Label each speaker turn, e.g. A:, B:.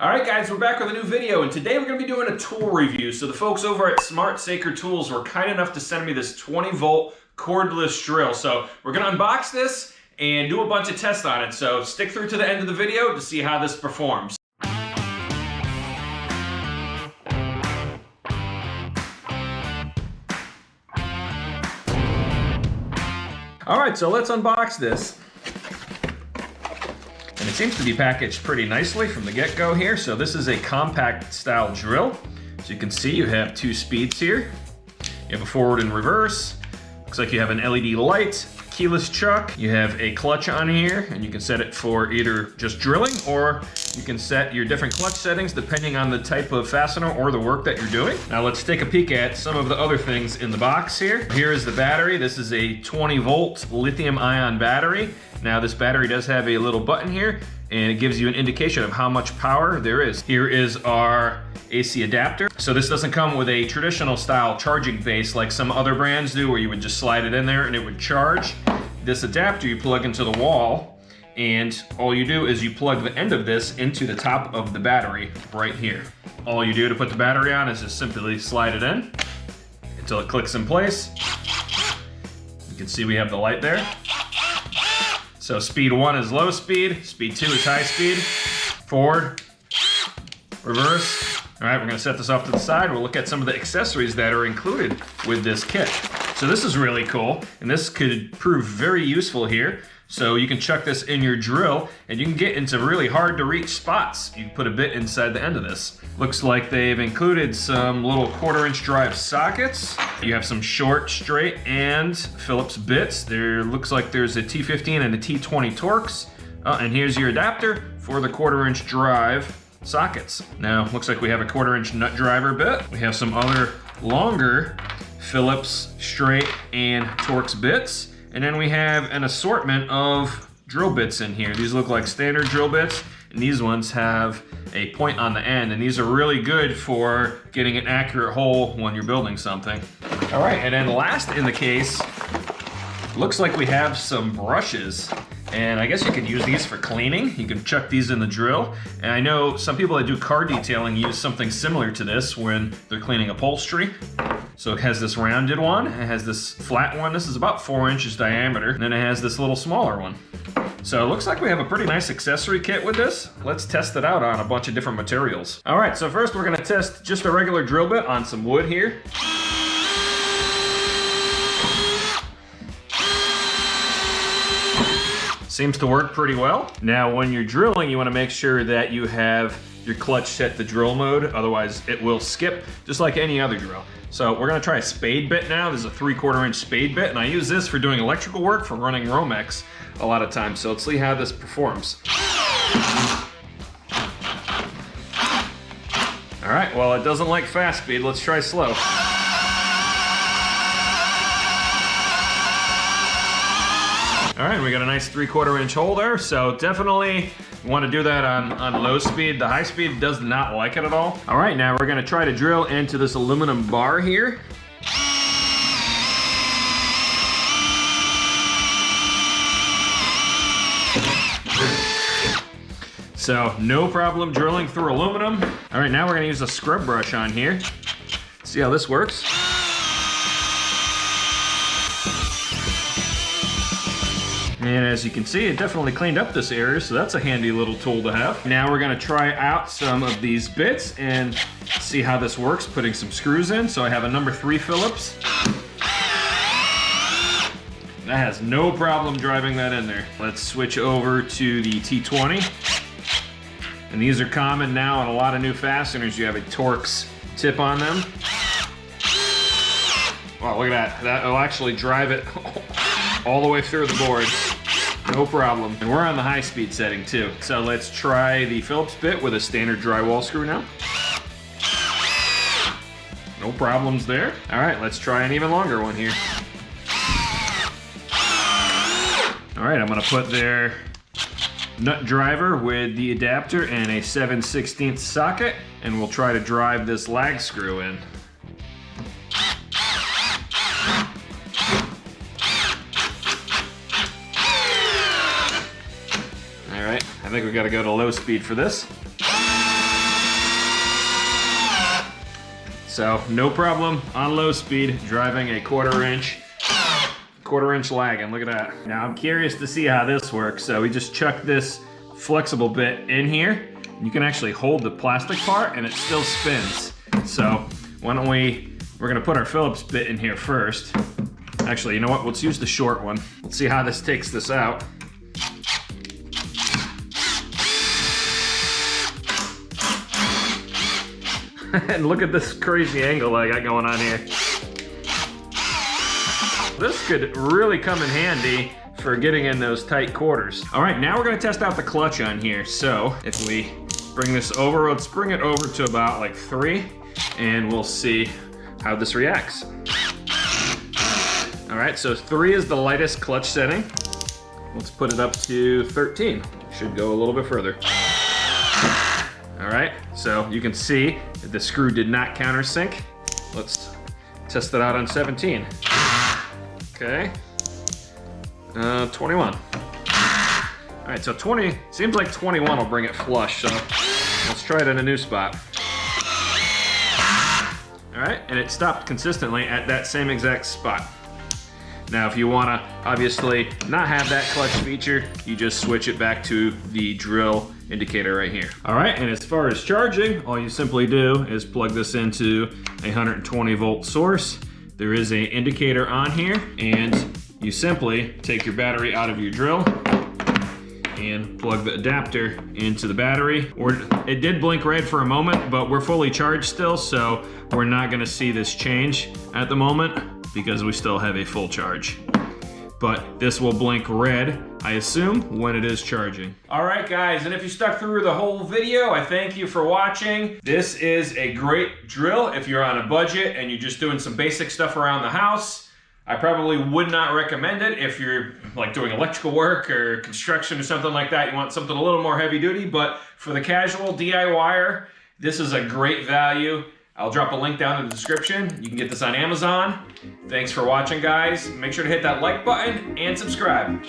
A: Alright guys, we're back with a new video, and today we're going to be doing a tool review. So the folks over at Smart Sacred Tools were kind enough to send me this 20 volt cordless drill. So we're going to unbox this and do a bunch of tests on it. So stick through to the end of the video to see how this performs. Alright, so let's unbox this. And it seems to be packaged pretty nicely from the get-go here. So this is a compact style drill. So you can see you have two speeds here. You have a forward and reverse. Looks like you have an LED light, keyless chuck. You have a clutch on here, and you can set it for either just drilling, or you can set your different clutch settings depending on the type of fastener or the work that you're doing. Now let's take a peek at some of the other things in the box here. Here is the battery. This is a 20 volt lithium ion battery. Now this battery does have a little button here, and it gives you an indication of how much power there is. Here is our AC adapter. So this doesn't come with a traditional style charging base like some other brands do, where you would just slide it in there and it would charge. This adapter you plug into the wall, and all you do is you plug the end of this into the top of the battery right here. All you do to put the battery on is just simply slide it in until it clicks in place. You can see we have the light there. So speed 1 is low speed, speed 2 is high speed, forward, reverse. All right, we're gonna set this off to the side. We'll look at some of the accessories that are included with this kit. So this is really cool, and this could prove very useful here. So you can chuck this in your drill, and you can get into really hard to reach spots. You can put a bit inside the end of this. Looks like they've included some little 1/4-inch drive sockets. You have some short, straight, and Phillips bits. There looks like there's a T15 and a T20 Torx. And here's your adapter for the 1/4-inch drive sockets. Now, looks like we have a 1/4-inch nut driver bit. We have some other longer Phillips straight and Torx bits. And then we have an assortment of drill bits in here. These look like standard drill bits, and these ones have a point on the end, and these are really good for getting an accurate hole when you're building something. All right, and then last in the case, looks like we have some brushes. And I guess you can use these for cleaning. You can chuck these in the drill. And I know some people that do car detailing use something similar to this when they're cleaning upholstery. So it has this rounded one, it has this flat one. This is about 4 inches diameter. And then it has this little smaller one. So it looks like we have a pretty nice accessory kit with this. Let's test it out on a bunch of different materials. All right, so first we're gonna test just a regular drill bit on some wood here. Seems to work pretty well. Now, when you're drilling, you wanna make sure that you have your clutch set to drill mode, otherwise it will skip, just like any other drill. So we're gonna try a spade bit now. This is a 3/4-inch spade bit, and I use this for doing electrical work, for running Romex a lot of times. So let's see how this performs. All right, well, it doesn't like fast speed. Let's try slow. All right, we got a nice 3/4-inch hole there, so definitely want to do that on low speed. The high speed does not like it at all. All right, now we're gonna try to drill into this aluminum bar here. So no problem drilling through aluminum. All right, now we're gonna use a scrub brush on here. See how this works. And as you can see, it definitely cleaned up this area, so that's a handy little tool to have. Now we're gonna try out some of these bits and see how this works, putting some screws in. So I have a number 3 Phillips. That has no problem driving that in there. Let's switch over to the T20. And these are common now in a lot of new fasteners. You have a Torx tip on them. Wow, look at that. That'll actually drive it all the way through the board. No problem. And we're on the high speed setting too. So let's try the Phillips bit with a standard drywall screw now. No problems there. All right, let's try an even longer one here. All right, I'm gonna put their nut driver with the adapter and a 7/16 socket, and we'll try to drive this lag screw in. I think we gotta go to low speed for this. So no problem on low speed driving a quarter inch lagging. Look at that. Now I'm curious to see how this works. So we just chuck this flexible bit in here. You can actually hold the plastic part and it still spins. So why don't we're gonna put our Phillips bit in here first. Actually, you know what? Let's use the short one. Let's see how this takes this out. And look at this crazy angle I got going on here. This could really come in handy for getting in those tight quarters. All right, now we're gonna test out the clutch on here. So if we bring this over, let's bring it over to about like 3, and we'll see how this reacts. All right, so 3 is the lightest clutch setting. Let's put it up to 13. Should go a little bit further. All right, so you can see that the screw did not countersink. Let's test it out on 17. Okay, 21. All right, so 20, seems like 21 will bring it flush, so let's try it in a new spot. All right, and it stopped consistently at that same exact spot. Now, if you wanna obviously not have that clutch feature, you just switch it back to the drill indicator right here. All right, and as far as charging, all you simply do is plug this into a 120 volt source. There is an indicator on here, and you simply take your battery out of your drill and plug the adapter into the battery. It did blink red for a moment, but we're fully charged still, so we're not gonna see this change at the moment because we still have a full charge. But this will blink red, I assume, when it is charging. All right, guys, and if you stuck through the whole video, I thank you for watching. This is a great drill if you're on a budget and you're just doing some basic stuff around the house. I probably would not recommend it if you're like doing electrical work or construction or something like that. You want something a little more heavy duty, but for the casual DIYer, this is a great value. I'll drop a link down in the description. You can get this on Amazon. Thanks for watching, guys. Make sure to hit that like button and subscribe.